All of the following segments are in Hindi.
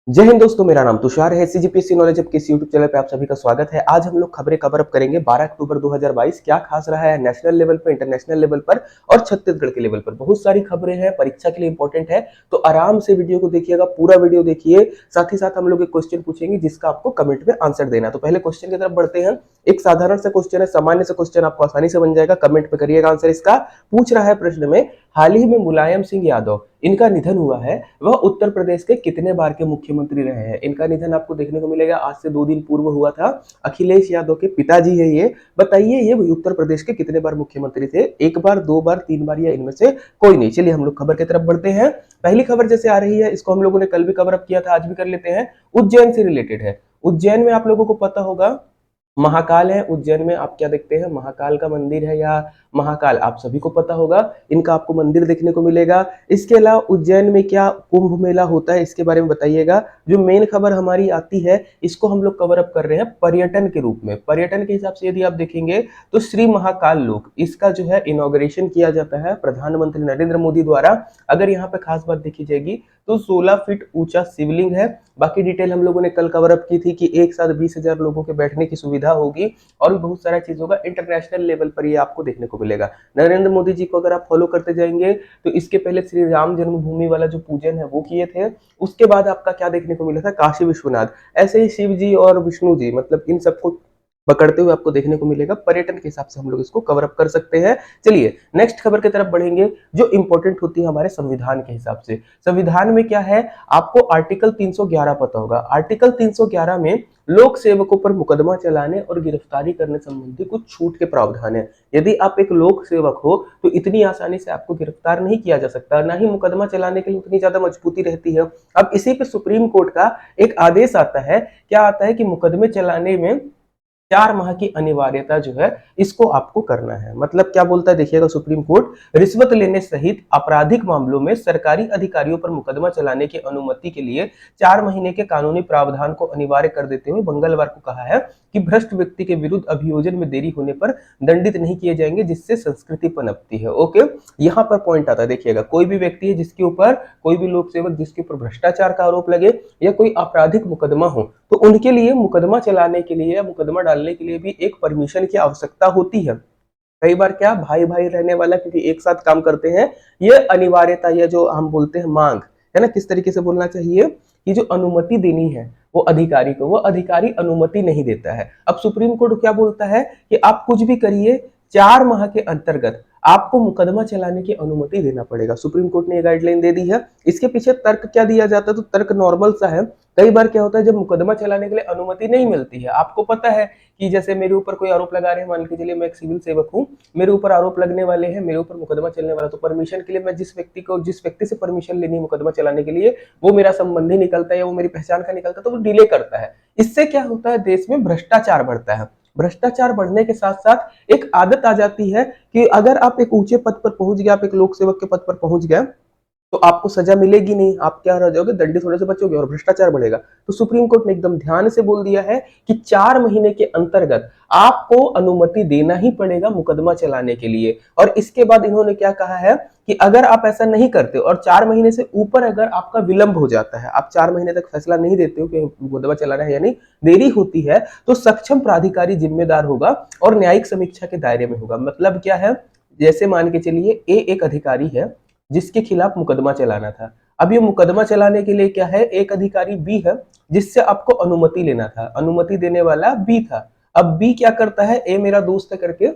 जय हिंद दोस्तों, मेरा नाम तुषार है। सीजीपीएससी नॉलेज अब किस यूट्यूब चैनल पे आप सभी का स्वागत है। आज हम लोग खबरें कवर अप करेंगे 12 अक्टूबर 2022 क्या खास रहा है नेशनल लेवल पर, इंटरनेशनल लेवल पर और छत्तीसगढ़ के लेवल पर। बहुत सारी खबरें हैं, परीक्षा के लिए इंपॉर्टेंट है, तो आराम से वीडियो को देखिएगा, पूरा वीडियो देखिए। साथ ही साथ हम लोग एक क्वेश्चन पूछेंगे जिसका आपको कमेंट में आंसर देना है। तो पहले क्वेश्चन की तरफ बढ़ते हैं। एक साधारण सा क्वेश्चन है, सामान्य सा क्वेश्चन, आपको आसानी से बन जाएगा। कमेंट पे करिएगा आंसर इसका। पूछ रहा है प्रश्न में, हाल ही में मुलायम सिंह यादव इनका निधन हुआ है, वह उत्तर प्रदेश के कितने बार के मुख्यमंत्री रहे हैं। इनका निधन आपको देखने को मिलेगा, आज से 2 दिन पूर्व हुआ था। अखिलेश यादव के पिताजी है ये। बताइए ये उत्तर प्रदेश के कितने बार मुख्यमंत्री थे, 1 बार, 2 बार, 3 बार या इनमें से कोई नहीं। चलिए हम लोग खबर की तरफ बढ़ते हैं। पहली खबर जैसे आ रही है, इसको हम लोगों ने कल भी कवर अप किया था, आज भी कर लेते हैं। उज्जैन से रिलेटेड है। उज्जैन में आप लोगों को पता होगा महाकाल है। उज्जैन में आप क्या देखते हैं, महाकाल का मंदिर है, या महाकाल आप सभी को पता होगा, इनका आपको मंदिर देखने को मिलेगा। इसके अलावा उज्जैन में क्या कुंभ मेला होता है, इसके बारे में बताइएगा। जो मेन खबर हमारी आती है, इसको हम लोग कवर अप कर रहे हैं पर्यटन के रूप में। पर्यटन के हिसाब से यदि आप देखेंगे तो श्री महाकाल लोक, इसका जो है इनॉग्रेशन किया जाता है प्रधानमंत्री नरेंद्र मोदी द्वारा। अगर यहाँ पे खास बात देखी जाएगी तो 16 फीट ऊंचा शिवलिंग है। बाकी डिटेल हम लोगों ने कल कवर अप की थी कि एक साथ 20,000 लोगों के बैठने की सुविधा होगी और भी बहुत सारा चीज होगा। इंटरनेशनल लेवल पर ये आपको देखने को मिलेगा। नरेंद्र मोदी जी को अगर आप फॉलो करते जाएंगे तो इसके पहले श्री राम जन्मभूमि वाला जो पूजन है वो किए थे। उसके बाद आपका क्या देखने को मिला था, काशी विश्वनाथ। ऐसे ही शिव जी और विष्णु जी, मतलब इन सबको पकड़ते हुए आपको देखने को मिलेगा। पर्यटन के हिसाब से हम लोग इसको कवर अप कर सकते हैं। चलिए नेक्स्ट खबर की तरफ बढ़ेंगे, जो इंपॉर्टेंट होती है हमारे संविधान के हिसाब से। संविधान में क्या है, आपको आर्टिकल 311 पता होगा। आर्टिकल 311 में लोक सेवकों पर मुकदमा चलाने और गिरफ्तारी करने संबंधी कुछ छूट के प्रावधान है। यदि आप एक लोक सेवक हो तो इतनी आसानी से आपको गिरफ्तार नहीं किया जा सकता, ना ही मुकदमा चलाने के लिए उतनी ज्यादा मजबूती रहती है। अब इसी पे सुप्रीम कोर्ट का एक आदेश आता है। क्या आता है कि मुकदमे चलाने में 4 माह की अनिवार्यता जो है इसको आपको करना है। मतलब क्या बोलता है देखिएगा सुप्रीम कोर्ट, रिश्वत लेने सहित आपराधिक मामलों में सरकारी अधिकारियों पर मुकदमा चलाने की अनुमति के लिए 4 महीने के कानूनी प्रावधान को अनिवार्य कर देते हुए मंगलवार को कहा है कि भ्रष्ट व्यक्ति के विरुद्ध अभियोजन में देरी होने पर दंडित नहीं किए जाएंगे, जिससे संस्कृति पनपती है। ओके, यहाँ पर पॉइंट आता है देखिएगा, कोई भी व्यक्ति है जिसके ऊपर, कोई भी लोक सेवक जिसके ऊपर भ्रष्टाचार का आरोप लगे या कोई आपराधिक मुकदमा हो, तो उनके लिए मुकदमा चलाने के लिए या मुकदमा डालने के लिए भी एक परमिशन की आवश्यकता होती है। कई बार क्या भाई भाई रहने वाला, क्योंकि एक साथ काम करते हैं, ये अनिवार्यता या जो हम बोलते हैं मांग है ना, किस तरीके से बोलना चाहिए कि जो अनुमति देनी है वो अधिकारी को, वो अधिकारी अनुमति नहीं देता है। अब सुप्रीम कोर्ट क्या बोलता है कि आप कुछ भी करिए, 4 माह के अंतर्गत आपको मुकदमा चलाने की अनुमति देना पड़ेगा। सुप्रीम कोर्ट ने ये गाइडलाइन दे दी है। इसके पीछे तर्क क्या दिया जाता है, तो तर्क नॉर्मल सा है। कई बार क्या होता है, जब मुकदमा चलाने के लिए अनुमति नहीं मिलती है, आपको पता है कि जैसे मेरे ऊपर कोई आरोप लगा रहे हैं, मान के चलिए मैं एक सिविल सेवक हूँ, मेरे ऊपर आरोप लगने वाले हैं, मेरे ऊपर मुकदमा चलने वाला, तो परमिशन के लिए मैं जिस व्यक्ति से परमिशन लेनी है मुकदमा चलाने के लिए, वो मेरा संबंधी निकलता है या वो मेरी पहचान का निकलता है, तो वो डिले करता है। इससे क्या होता है, देश में भ्रष्टाचार बढ़ता है। भ्रष्टाचार बढ़ने के साथ साथ एक आदत आ जाती है कि अगर आप एक ऊंचे पद पर पहुंच गए, आप एक लोक सेवक के पद पर पहुंच गए, तो आपको सजा मिलेगी नहीं, आप क्या रह जाओगे, दंडित होने से बचोगे और भ्रष्टाचार बढ़ेगा। तो सुप्रीम कोर्ट ने एकदम ध्यान से बोल दिया है कि 4 महीने के अंतर्गत आपको अनुमति देना ही पड़ेगा मुकदमा चलाने के लिए। और इसके बाद इन्होंने क्या कहा है कि अगर आप ऐसा नहीं करते और 4 महीने से ऊपर अगर आपका विलंब हो जाता है, आप 4 महीने तक फैसला नहीं देते हो कि मुकदमा चलाना है, यानी देरी होती है, तो सक्षम प्राधिकारी जिम्मेदार होगा और न्यायिक समीक्षा के दायरे में होगा। मतलब क्या है, जैसे मान के चलिए एक अधिकारी है जिसके खिलाफ मुकदमा चलाना था। अब ये मुकदमा चलाने के लिए क्या है, एक अधिकारी बी है जिससे आपको अनुमति लेना था, अनुमति देने वाला बी था। अब बी क्या करता है, ए मेरा दोस्त है करके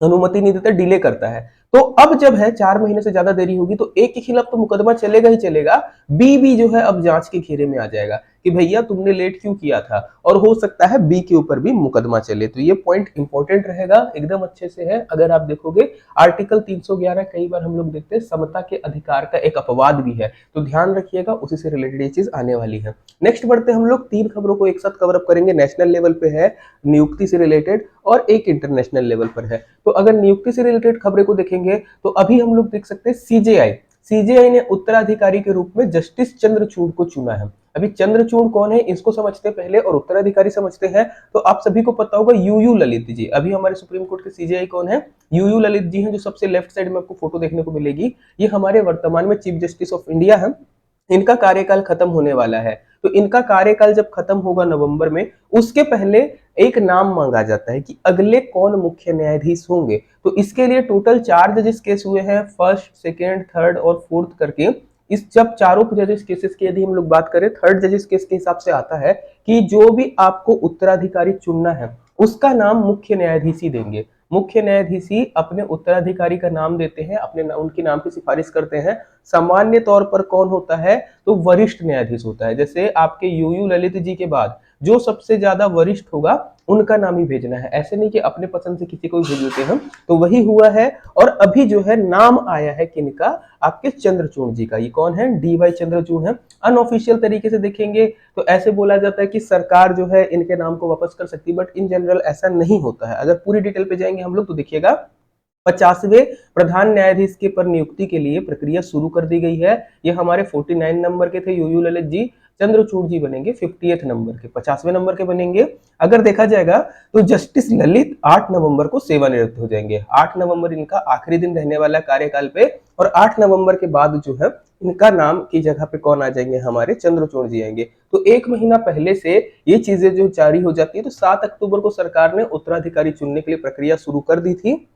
अनुमति नहीं देता, डिले करता है। तो अब जब है 4 महीने से ज्यादा देरी होगी तो ए के खिलाफ तो मुकदमा चलेगा ही चलेगा, बी भी जो है अब जांच के घेरे में आ जाएगा कि भैया तुमने लेट क्यों किया था, और हो सकता है बी के ऊपर भी मुकदमा चले। तो ये पॉइंट इंपॉर्टेंट रहेगा, एकदम अच्छे से है। अगर आप देखोगे आर्टिकल 311, कई बार हम लोग देखते हैं समता के अधिकार का एक अपवाद भी है, तो ध्यान रखिएगा, उसी से रिलेटेड ये चीज आने वाली है। नेक्स्ट बढ़ते हम लोग, 3 खबरों को एक साथ कवर अप करेंगे। नेशनल लेवल पे है नियुक्ति से रिलेटेड और एक इंटरनेशनल लेवल पर है। तो अगर नियुक्ति से रिलेटेड खबरें को देखेंगे तो अभी हम लोग देख सकते हैं सीजेआई ने उत्तराधिकारी के रूप में जस्टिस चंद्रचूड़ को चुना है। अभी चंद्रचूड़ कौन है इसको समझते हैं पहले, और उत्तराधिकारी समझते हैं। तो आप सभी को पता होगा यूयू ललित जी। अभी हमारे सुप्रीम कोर्ट के सीजेआई कौन है, यूयू ललित जी हैं, जो सबसे लेफ्ट साइड में आपको फोटो देखने को मिलेगी। ये हमारे वर्तमान में चीफ जस्टिस ऑफ इंडिया है। इनका कार्यकाल खत्म होने वाला है, तो इनका कार्यकाल जब खत्म होगा नवंबर में, उसके पहले एक नाम मांगा जाता है कि अगले कौन मुख्य न्यायाधीश होंगे। तो इसके लिए टोटल 4 जजेस केस हुए हैं, फर्स्ट, सेकेंड, थर्ड और फोर्थ करके। इस जब चारों जजेस केसेस की यदि हम लोग बात करें, थर्ड जजेस केस के हिसाब से आता है कि जो भी आपको उत्तराधिकारी चुनना है उसका नाम मुख्य न्यायाधीश ही देंगे। मुख्य न्यायाधीश ही अपने उत्तराधिकारी का नाम देते हैं, उनके नाम की सिफारिश करते हैं। सामान्य तौर पर कौन होता है, तो वरिष्ठ न्यायाधीश होता है। जैसे आपके यूयू ललित जी के बाद जो सबसे ज्यादा वरिष्ठ होगा उनका नाम ही भेजना है, ऐसे नहीं कि अपने पसंद से किसी को भी भेज देते हम। तो वही हुआ है। और अभी जो है नाम आया है किनका, आपके चंद्रचूड़ जी का। ये कौन है, डी वाई चंद्रचूड़ है। अनऑफिशियल तरीके से देखेंगे तो ऐसे बोला जाता है कि सरकार जो है इनके नाम को वापस कर सकती है, बट इन जनरल ऐसा नहीं होता है। अगर पूरी डिटेल पे जाएंगे हम लोग तो देखिएगा, 50वें प्रधान न्यायाधीश के पर नियुक्ति के लिए प्रक्रिया शुरू कर दी गई है। ये हमारे 49 नंबर के थे यूयू ललित जी, चंद्रचूड़ जी बनेंगे 50th नंबर के, 50वें नंबर के बनेंगे। अगर देखा जाएगा तो जस्टिस ललित 8 नवंबर को सेवानिवृत्त हो जाएंगे। 8 नवंबर इनका आखिरी दिन रहने वाला कार्यकाल पे, और 8 नवंबर के बाद जो है इनका नाम की जगह पे कौन आ जाएंगे, हमारे चंद्रचूड़ जी आएंगे। तो एक महीना पहले से ये चीजें जो जारी हो जाती है, तो 7 अक्टूबर को सरकार ने उत्तराधिकारी चुनने के लिए प्रक्रिया शुरू कर दी थी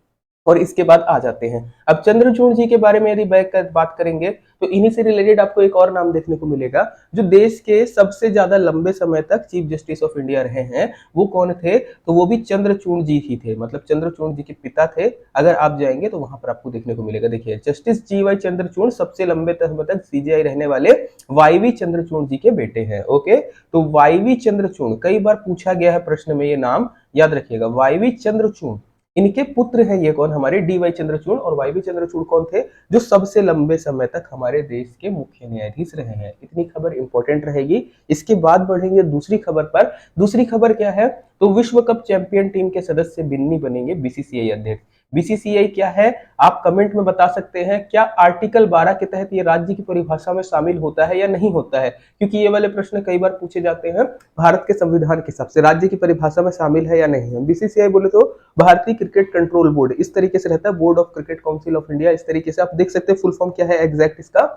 और इसके बाद आ जाते हैं। अब चंद्रचूड़ जी के बारे में यदि बात करेंगे तो इन्हीं से रिलेटेड आपको एक और नाम देखने को मिलेगा। जो देश के सबसे ज्यादा लंबे समय तक चीफ जस्टिस ऑफ इंडिया रहे हैं वो कौन थे, तो वो भी चंद्रचूड़ जी ही थे, मतलब चंद्रचूड़ जी के पिता थे। अगर आप जाएंगे तो वहां पर आपको देखने को मिलेगा। देखिए, जस्टिस जी वाई चंद्रचूड़ सबसे लंबे समय तक सीजेआई रहने वाले वाईवी चंद्रचूड़ जी के बेटे हैं। ओके, तो वाईवी चंद्रचूड़ कई बार पूछा गया है प्रश्न में, ये नाम याद रखिएगा, वाईवी चंद्रचूड़। इनके पुत्र हैं ये कौन, हमारे डी वाई चंद्रचूड़। और वाईवी चंद्रचूड़ कौन थे, जो सबसे लंबे समय तक हमारे देश के मुख्य न्यायाधीश रहे हैं। इतनी खबर इंपॉर्टेंट रहेगी। इसके बाद बढ़ेंगे दूसरी खबर पर। दूसरी खबर क्या है, तो विश्व कप चैंपियन टीम के सदस्य बिन्नी बनेंगे बीसीसीआई अध्यक्ष। बीसीसीआई क्या है, आप कमेंट में बता सकते हैं। क्या आर्टिकल 12 के तहत ये राज्य की परिभाषा में शामिल होता है या नहीं होता है, क्योंकि ये वाले प्रश्न कई बार पूछे जाते हैं। भारत के संविधान के हिसाब से राज्य की परिभाषा में शामिल है या नहीं है। बीसीसीआई बोले तो भारतीय क्रिकेट कंट्रोल बोर्ड, इस तरीके से रहता है, board of cricket council of India, इस तरीके से आप देख सकते हैं। फुल फॉर्म क्या है एग्जैक्ट इसका।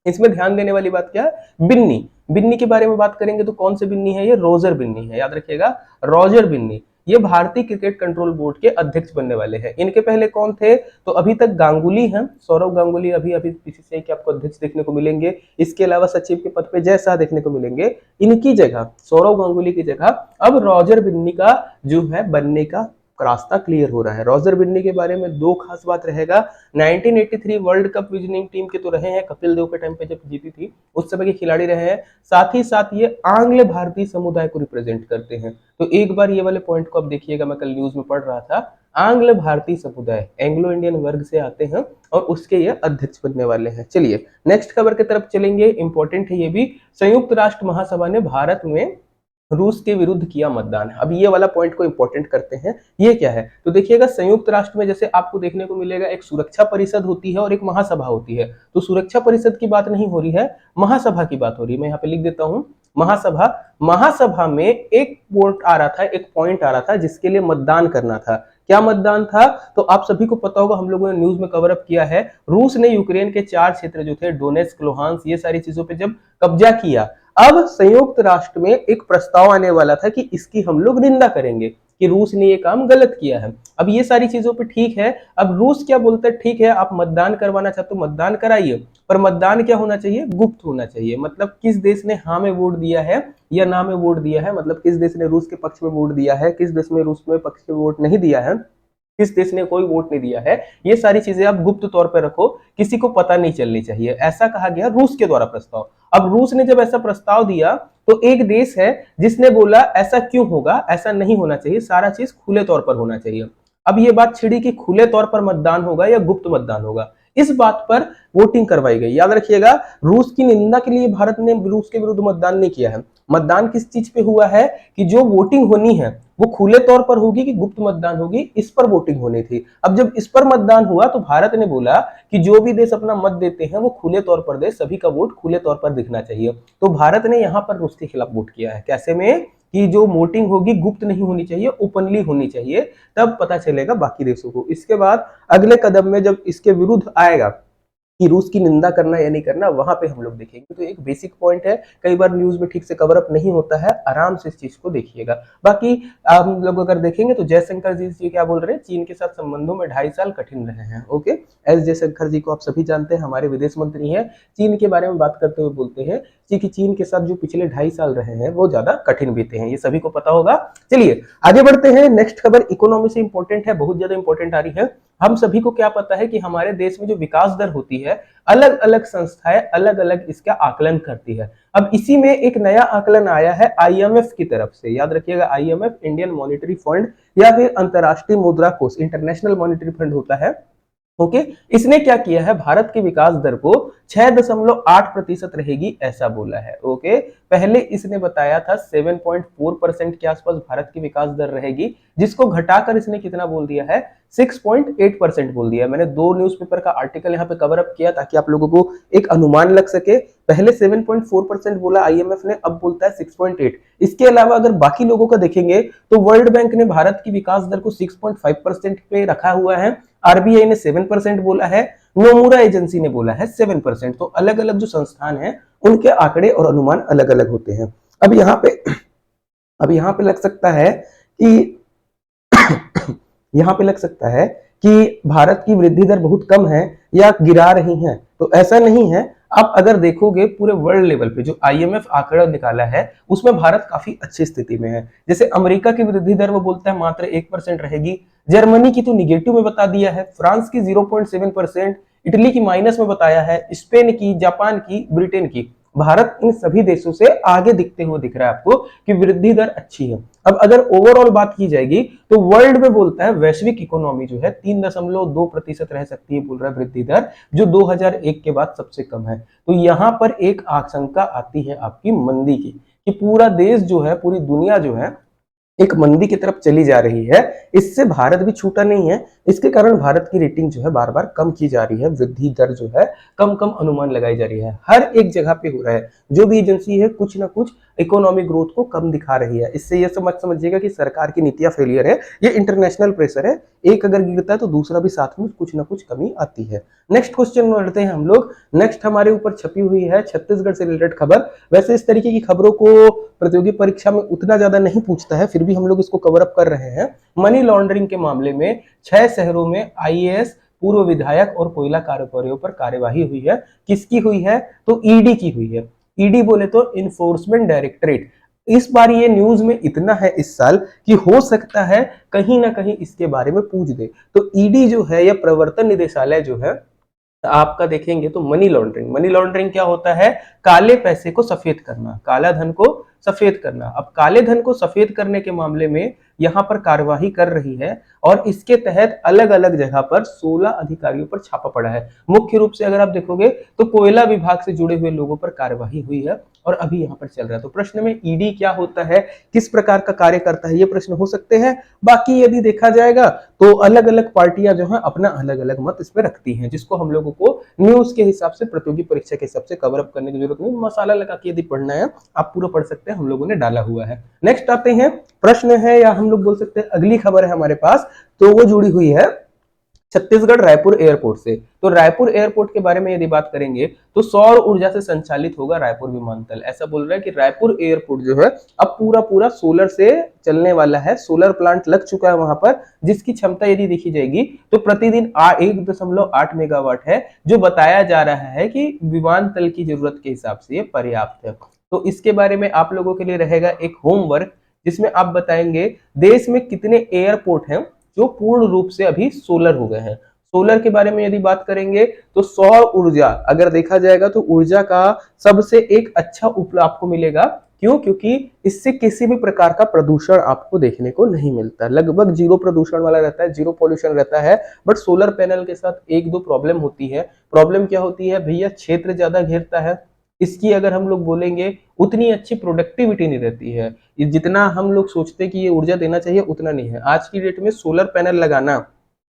इसमें ध्यान देने वाली बात क्या है, बिन्नी। बिन्नी के बारे में बात करेंगे तो कौन से बिन्नी है, ये रोजर बिन्नी है, याद रखिएगा, रोजर बिन्नी। ये भारतीय क्रिकेट कंट्रोल बोर्ड के अध्यक्ष बनने वाले हैं। इनके पहले कौन थे, तो अभी तक गांगुली हैं, सौरव गांगुली अभी बीसीसीआई के आपको अध्यक्ष देखने को मिलेंगे। इसके अलावा सचिव के पद पे जय शाह देखने को मिलेंगे। इनकी जगह, सौरव गांगुली की जगह अब रोजर बिन्नी का जो है बनने का रास्ता क्लियर हो रहा है। रोजर बिन्नी के बारे में दो खास बात रहेगा। 1983 वर्ल्ड कप विनिंग टीम के तो रहे हैं, कपिल देव के टाइम पे जब जीती थी उस समय के खिलाड़ी रहे हैं। साथ ही साथ ये आंग्ल भारतीय समुदाय को रिप्रेजेंट करते हैं। तो एक बार ये वाले पॉइंट को आप देखिएगा, मैं कल न्यूज में पढ़ रहा था, आंग्ल भारतीय समुदाय एंग्लो इंडियन वर्ग से आते हैं और उसके ये अध्यक्ष बनने वाले हैं। चलिए नेक्स्ट खबर की तरफ चलेंगे, इंपॉर्टेंट है ये भी। संयुक्त राष्ट्र महासभा ने भारत में रूस के विरुद्ध किया मतदान। अब ये वाला पॉइंट को इंपॉर्टेंट करते हैं। ये क्या है, तो देखिएगा, संयुक्त राष्ट्र में जैसे आपको देखने को मिलेगा एक सुरक्षा परिषद होती है और एक महासभा होती है। तो सुरक्षा परिषद की बात नहीं हो रही है, महासभा की बात हो रही है। मैं यहाँ पे लिख देता हूं, महासभा। महासभा में एक वोट आ रहा था, एक पॉइंट आ रहा था जिसके लिए मतदान करना था। क्या मतदान था, तो आप सभी को पता होगा, हम लोगों ने न्यूज में कवर अप किया है। रूस ने यूक्रेन के 4 क्षेत्र जो थे, डोनेट्स्क, लुहांस्क, ये सारी चीजों पे जब कब्जा किया, अब संयुक्त राष्ट्र में एक प्रस्ताव आने वाला था कि इसकी हम लोग निंदा करेंगे कि रूस ने ये काम गलत किया है। अब ये सारी चीजों पे ठीक है, अब रूस क्या बोलता है, ठीक है आप मतदान करवाना चाहते हो मतदान कराइए, पर मतदान क्या होना चाहिए, गुप्त होना चाहिए। मतलब किस देश ने हाँ में वोट दिया है या ना में वोट दिया है, मतलब किस देश ने रूस के पक्ष में वोट दिया है, किस देश में रूस में पक्ष में वोट नहीं दिया है, किस देश ने कोई वोट नहीं दिया है, ये सारी चीजें आप गुप्त तौर पर रखो, किसी को पता नहीं चलनी चाहिए। ऐसा कहा गया रूस के द्वारा प्रस्ताव। अब रूस ने जब ऐसा प्रस्ताव दिया तो एक देश है जिसने बोला ऐसा क्यों होगा, ऐसा नहीं होना चाहिए, सारा चीज खुले तौर पर होना चाहिए। अब ये बात छिड़ी कि खुले तौर पर मतदान होगा या गुप्त मतदान होगा। इस बात पर वोटिंग करवाई गई। याद रखिएगा, रूस की निंदा के लिए भारत ने रूस के विरुद्ध मतदान नहीं किया है। मतदान किस चीज पे हुआ है कि जो वोटिंग होनी है वो खुले तौर पर होगी कि गुप्त मतदान होगी, इस पर वोटिंग होनी थी। अब जब इस पर मतदान हुआ तो भारत ने बोला कि जो भी देश अपना मत देते हैं वो खुले तौर पर दे, सभी का वोट खुले तौर पर दिखना चाहिए। तो भारत ने यहां पर रूस के खिलाफ वोट किया है। कैसे में, कि जो वोटिंग होगी गुप्त नहीं होनी चाहिए, ओपनली होनी चाहिए, तब पता चलेगा बाकी देशों को। इसके बाद अगले कदम में जब इसके विरुद्ध आएगा कि रूस की निंदा करना या नहीं करना, वहां पे हम लोग देखेंगे। तो एक बेसिक पॉइंट है, कई बार न्यूज में ठीक से कवर अप नहीं होता है, आराम से इस चीज को देखिएगा। बाकी हम लोग अगर देखेंगे तो जयशंकर जी क्या बोल रहे हैं, चीन के साथ संबंधों में 2.5 साल कठिन रहे हैं। ओके, एस जयशंकर जी को आप सभी जानते हैं, हमारे विदेश मंत्री हैं। चीन के बारे में बात करते हुए बोलते हैं कि चीन के साथ जो पिछले 2.5 साल रहे हैं वो ज्यादा कठिन बीते हैं, ये सभी को पता होगा। चलिए आगे बढ़ते हैं। नेक्स्ट खबर इकोनॉमी से इंपॉर्टेंट है, बहुत ज्यादा इंपॉर्टेंट आ रही है। हम सभी को क्या पता है कि हमारे देश में जो विकास दर होती है, अलग अलग संस्थाएं अलग अलग इसका आकलन करती है। अब इसी में एक नया आकलन आया है आईएमएफ की तरफ से, याद रखिएगा, आईएमएफ इंडियन मॉनिटरी फंड या फिर अंतरराष्ट्रीय मुद्रा कोष, इंटरनेशनल मॉनिटरी फंड होता है। ओके, इसने क्या किया है, भारत की विकास दर को 6.8% रहेगी ऐसा बोला है। ओके, पहले इसने बताया था 7.4% के आसपास भारत की विकास दर रहेगी, जिसको घटाकर इसने कितना बोल दिया है, 6.8% बोल दिया है। मैंने 2 न्यूज़पेपर का आर्टिकल यहाँ पे कवर अप किया ताकि आप लोगों को एक अनुमान लग सके। पहले 7.4% बोला आईएमएफ ने, अब बोलता है 6.8। इसके अलावा अगर बाकी लोगों का देखेंगे तो वर्ल्ड बैंक ने भारत की विकास दर को 6.5% पे रखा हुआ है, आरबीआई ने 7% बोला है, नोमुरा एजेंसी ने बोला है 7%। तो अलग अलग जो संस्थान हैं उनके आंकड़े और अनुमान अलग अलग होते हैं। अब यहाँ पे लग सकता है कि यहाँ पे लग सकता है कि भारत की वृद्धि दर बहुत कम है या गिरा रही है, तो ऐसा नहीं है। आप अगर देखोगे पूरे वर्ल्ड लेवल पे जो आईएमएफ आंकड़ा निकाला है उसमें भारत काफी अच्छी स्थिति में है। जैसे अमेरिका की वृद्धि दर वो बोलता है मात्र 1% रहेगी, जर्मनी की तो निगेटिव में बता दिया है, फ्रांस की 0.7%, इटली की माइनस में बताया है, स्पेन की, जापान की, ब्रिटेन की। भारत इन सभी देशों से आगे दिखते हुए दिख रहा है आपको कि वृद्धि दर अच्छी है। अब अगर ओवरऑल बात की जाएगी तो वर्ल्ड में बोलता है वैश्विक इकोनॉमी जो है 3.2% रह सकती है, बोल रहा है वृद्धि दर, जो 2001 के बाद सबसे कम है। तो यहां पर एक आशंका आती है आपकी मंदी की, कि पूरा देश जो है, पूरी दुनिया जो है एक मंदी की तरफ चली जा रही है। इससे भारत भी छूटा नहीं है, इसके कारण भारत की रेटिंग जो है बार बार कम की जा रही है, वृद्धि दर जो है कम कम अनुमान लगाई जा रही है। हर एक जगह पे हो रहा है, जो भी एजेंसी है कुछ ना कुछ इकोनॉमिक ग्रोथ को कम दिखा रही है। इससे यह समझ समझिएगा कि सरकार की नीतियां फेलियर है, ये इंटरनेशनल प्रेशर है, एक अगर गिरता है तो दूसरा भी साथ में कुछ ना कुछ कमी आती है। नेक्स्ट क्वेश्चन बढ़ते हैं हम लोग। नेक्स्ट हमारे ऊपर छपी हुई है छत्तीसगढ़ से रिलेटेड खबर। वैसे इस तरीके की खबरों को प्रतियोगी परीक्षा में उतना ज्यादा नहीं पूछता है, फिर भी हम लोग इसको कवर अप कर रहे हैं। मनी लॉन्ड्रिंग के मामले में 6 शहरों में आईएएस, पूर्व विधायक और कोयला कारोबारियों पर कार्यवाही हुई है। किसकी हुई है, तो ईडी की हुई है। ईडी बोले तो इन्फोर्समेंट डायरेक्टरेट। इस बार ये न्यूज में इतना है इस साल कि हो सकता है कहीं ना कहीं इसके बारे में पूछ दे। तो ईडी जो है या प्रवर्तन निदेशालय जो है, आपका देखेंगे तो मनी लॉन्ड्रिंग, मनी लॉन्ड्रिंग क्या होता है, काले पैसे को सफेद करना, काला धन को सफेद करना। अब काले धन को सफेद करने के मामले में यहां पर कार्यवाही कर रही है और इसके तहत अलग अलग जगह पर 16 अधिकारियों पर छापा पड़ा है। मुख्य रूप से अगर आप देखोगे तो कोयला विभाग से जुड़े हुए लोगों पर कार्यवाही हुई है और अभी यहाँ पर चल रहा है। तो प्रश्न में ईडी क्या होता है, किस प्रकार का कार्य करता है, ये प्रश्न हो सकते हैं। बाकी यदि देखा जाएगा तो अलग अलग पार्टियां जो है अपना अलग अलग मत इसमें रखती हैं, जिसको हम लोगों को न्यूज के हिसाब से, प्रतियोगी परीक्षा के हिसाब से कवर अप करने की जरूरत नहीं। मसाला लगा के यदि पढ़ना है आप पूरा पढ़ सकते हैं, हम लोगों ने डाला हुआ है। नेक्स्ट आते हैं, प्रश्न है या हम लोग बोल सकते हैं अगली खबर है हमारे पास, तो वो जुड़ी हुई है छत्तीसगढ़ रायपुर एयरपोर्ट से। तो रायपुर एयरपोर्ट के बारे में यदि बात करेंगे तो सौर ऊर्जा से संचालित होगा रायपुर विमानतल। ऐसा बोल रहा है कि रायपुर एयरपोर्ट जो है अब पूरा सोलर से चलने वाला है। सोलर प्लांट लग चुका है वहां पर, जिसकी क्षमता यदि देखी जाएगी तो प्रतिदिन 1.8 मेगावाट है, जो बताया जा रहा है कि विमानतल की जरूरत के हिसाब से ये पर्याप्त है। तो इसके बारे में आप लोगों के लिए रहेगा एक होमवर्क, जिसमें आप बताएंगे देश में कितने एयरपोर्ट हैं जो पूर्ण रूप से अभी सोलर हो गए हैं। सोलर के बारे में यदि बात करेंगे तो सौर ऊर्जा अगर देखा जाएगा तो ऊर्जा का सबसे एक अच्छा उपलब्ध आपको मिलेगा। क्यों, क्योंकि इससे किसी भी प्रकार का प्रदूषण आपको देखने को नहीं मिलता, लगभग जीरो प्रदूषण वाला रहता है, जीरो पॉल्यूशन रहता है। बट सोलर पैनल के साथ एक दो प्रॉब्लम होती है। प्रॉब्लम क्या होती है भैया, क्षेत्र ज्यादा घेरता है, इसकी अगर हम लोग बोलेंगे उतनी अच्छी प्रोडक्टिविटी नहीं रहती है, जितना हम लोग सोचते हैं कि ये ऊर्जा देना चाहिए उतना नहीं है। आज की डेट में सोलर पैनल लगाना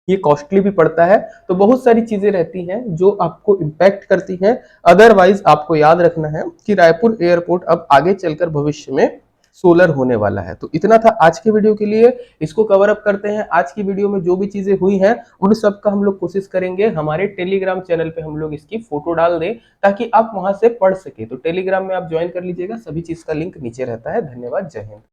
ये कॉस्टली भी पड़ता है, तो बहुत सारी चीजें रहती हैं जो आपको इम्पैक्ट करती हैं। अदरवाइज आपको याद रखना है कि रायपुर एयरपोर्ट अब आगे चलकर भविष्य में सोलर होने वाला है। तो इतना था आज के वीडियो के लिए, इसको कवर अप करते हैं। आज की वीडियो में जो भी चीजें हुई हैं उन सब का हम लोग कोशिश करेंगे हमारे टेलीग्राम चैनल पे हम लोग इसकी फोटो डाल दें, ताकि आप वहां से पढ़ सके। तो टेलीग्राम में आप ज्वाइन कर लीजिएगा, सभी चीज का लिंक नीचे रहता है। धन्यवाद, जय हिंद।